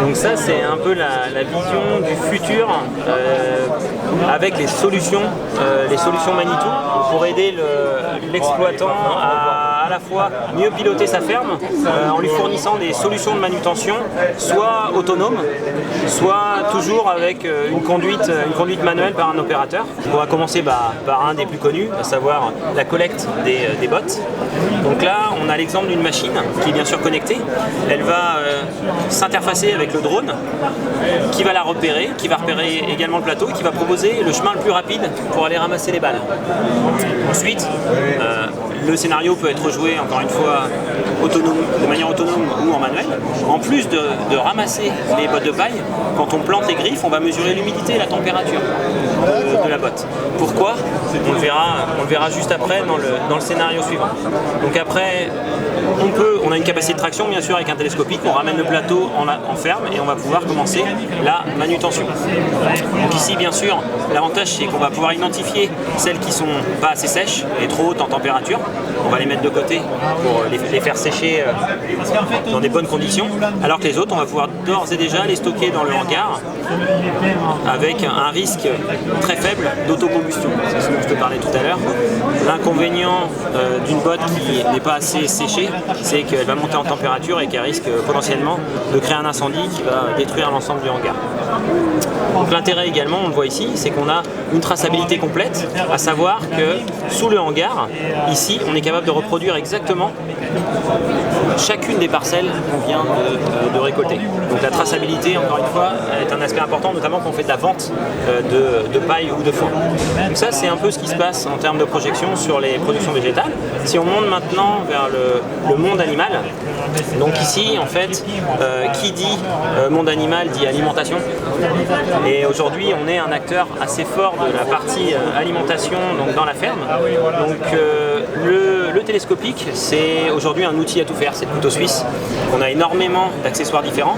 Donc ça, c'est un peu la vision du futur avec les solutions Manitou pour aider l'exploitant à la fois mieux piloter sa ferme en lui fournissant des solutions de manutention, soit autonomes, soit toujours avec une conduite manuelle par un opérateur. On va commencer par un des plus connus, à savoir la collecte des bottes. Donc là, on a l'exemple d'une machine qui est bien sûr connectée. Elle va s'interfacer avec le drone, qui va la repérer, qui va repérer également le plateau, et qui va proposer le chemin le plus rapide pour aller ramasser les balles. Ensuite, le scénario peut être joué, encore une fois, de manière autonome ou en manuel. En plus de ramasser les bottes de paille, quand on plante les griffes, on va mesurer l'humidité et la température de la botte. Pourquoi ? On le verra juste après dans le scénario suivant. Donc après, on a une capacité de traction bien sûr avec un télescopique, on ramène le plateau en ferme et on va pouvoir commencer la manutention. Donc ici bien sûr, l'avantage c'est qu'on va pouvoir identifier celles qui sont pas assez sèches et trop hautes en température. On va les mettre de côté pour les faire sécher dans des bonnes conditions, alors que les autres on va pouvoir d'ores et déjà les stocker dans le hangar avec un risque très faible d'autocombustion. C'est ce dont je te parlais tout à l'heure. L'inconvénient d'une botte qui n'est pas assez séchée, c'est qu'elle va monter en température et qu'elle risque potentiellement de créer un incendie qui va détruire l'ensemble du hangar. Donc l'intérêt également, on le voit ici, c'est qu'on a une traçabilité complète, à savoir que sous le hangar, ici, on est capable de reproduire exactement chacune des parcelles qu'on vient de récolter. Donc la traçabilité, encore une fois, est un aspect important, notamment quand on fait de la vente de paille ou de foin. Donc ça, c'est un peu ce qui se passe en termes de projection sur les productions végétales. Si on monte maintenant vers le monde animal, donc ici, en fait, qui dit monde animal dit alimentation. Et aujourd'hui, on est un acteur assez fort de la partie alimentation donc dans la ferme. Donc le télescopique, c'est aujourd'hui un outil à tout faire, c'est le couteau suisse. On a énormément d'accessoires différents.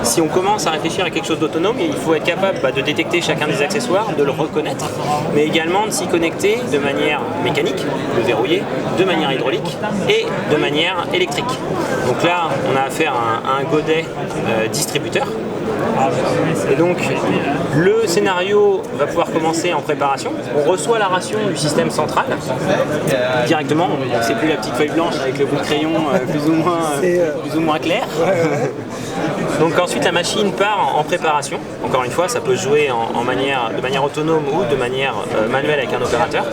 Si on commence à réfléchir à quelque chose d'autonome, il faut être capable de détecter chacun des accessoires, de le reconnaître, mais également de s'y connecter de manière mécanique, de verrouiller, de manière hydraulique et de manière électrique. Donc là, on a affaire à un godet distributeur. Et donc, le scénario va pouvoir commencer en préparation. On reçoit la ration du système central directement. C'est plus la petite feuille blanche avec le bout de crayon plus ou moins clair. Donc ensuite, la machine part en préparation. Encore une fois, ça peut se jouer de manière autonome ou de manière manuelle avec un opérateur.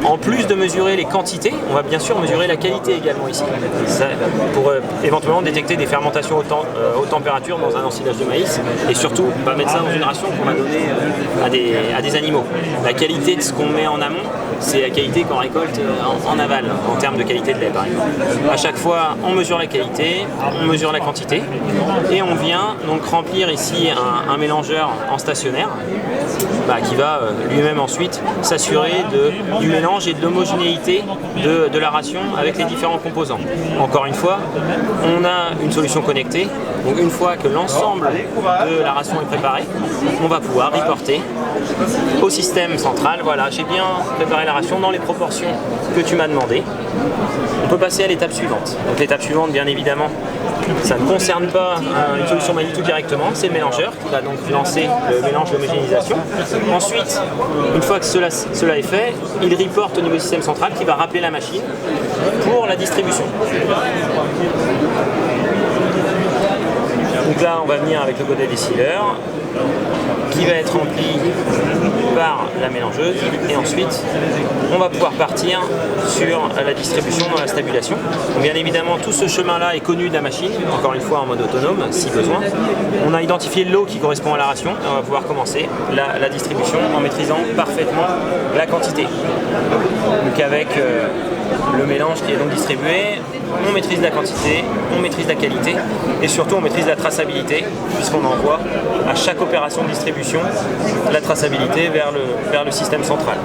En plus de mesurer les quantités, on va bien sûr mesurer la qualité également ici, pour éventuellement détecter des fermentations haute température dans un ensilage de maïs et surtout mettre ça dans une ration qu'on va donner à des animaux. La qualité de ce qu'on met en amont, c'est la qualité qu'on récolte en aval, en termes de qualité de lait par exemple. À chaque fois, on mesure la qualité, on mesure la quantité et on vient donc remplir ici un mélangeur en stationnaire qui va lui-même ensuite s'assurer du mélange et de l'homogénéité de la ration avec les différents composants. Encore une fois, on a une solution connectée, donc une fois que l'ensemble de la ration est préparée, on va pouvoir reporter au système central. Voilà, j'ai bien préparé la ration dans les proportions que tu m'as demandé. On peut passer à l'étape suivante. Donc l'étape suivante, bien évidemment, ça ne concerne pas une solution Manitou directement, c'est le mélangeur qui va donc lancer le mélange d'homogénéisation. Ensuite, une fois que cela est fait, il reporte au niveau du système central qui va rappeler la machine pour la distribution. Donc là, on va venir avec le godet décileur qui va être rempli par la mélangeuse et ensuite on va pouvoir partir sur la distribution dans la stabulation. Donc bien évidemment tout ce chemin-là est connu de la machine, encore une fois en mode autonome si besoin. On a identifié l'eau qui correspond à la ration et on va pouvoir commencer la distribution en maîtrisant parfaitement la quantité. Donc avec le mélange qui est donc distribué, on maîtrise la quantité, on maîtrise la qualité et surtout on maîtrise la traçabilité puisqu'on envoie à chaque opération de distribution la traçabilité vers le système central.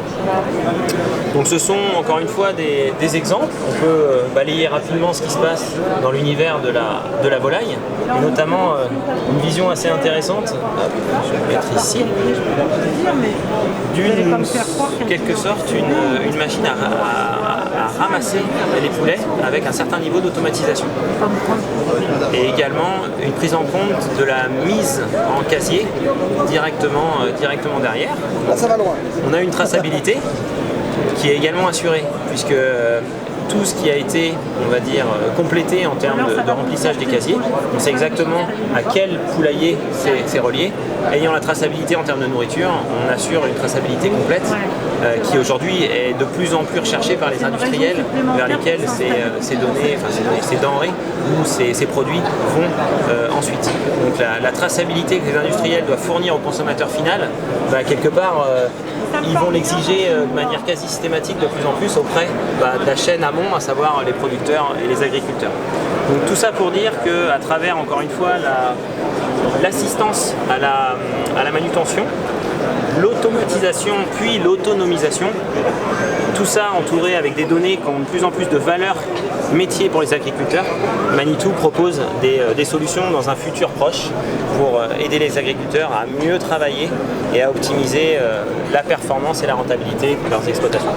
Donc ce sont encore une fois des exemples. On peut balayer rapidement ce qui se passe dans l'univers de la volaille, et notamment une vision assez intéressante, je vais le mettre ici, d'une quelque sorte une machine à ramasser les poulets avec un certain certain niveau d'automatisation. Et également une prise en compte de la mise en casier directement derrière. Là, ça va loin. On a une traçabilité qui est également assurée, puisque tout ce qui a été, on va dire, complété en termes de remplissage des casiers, on sait exactement à quel poulailler c'est relié. Ayant la traçabilité en termes de nourriture, on assure une traçabilité complète qui aujourd'hui est de plus en plus recherchée par les industriels vers lesquels ces denrées ou ces produits vont ensuite. Donc la traçabilité que les industriels doivent fournir au consommateur final, quelque part, ils vont l'exiger de manière quasi systématique de plus en plus auprès de la chaîne amont, à savoir les producteurs et les agriculteurs. Donc tout ça pour dire qu'à travers, encore une fois, l'assistance à la manutention, l'automatisation puis l'autonomisation, tout ça entouré avec des données qui ont de plus en plus de valeur métier pour les agriculteurs, Manitou propose des solutions dans un futur proche pour aider les agriculteurs à mieux travailler et à optimiser la performance et la rentabilité de leurs exploitations.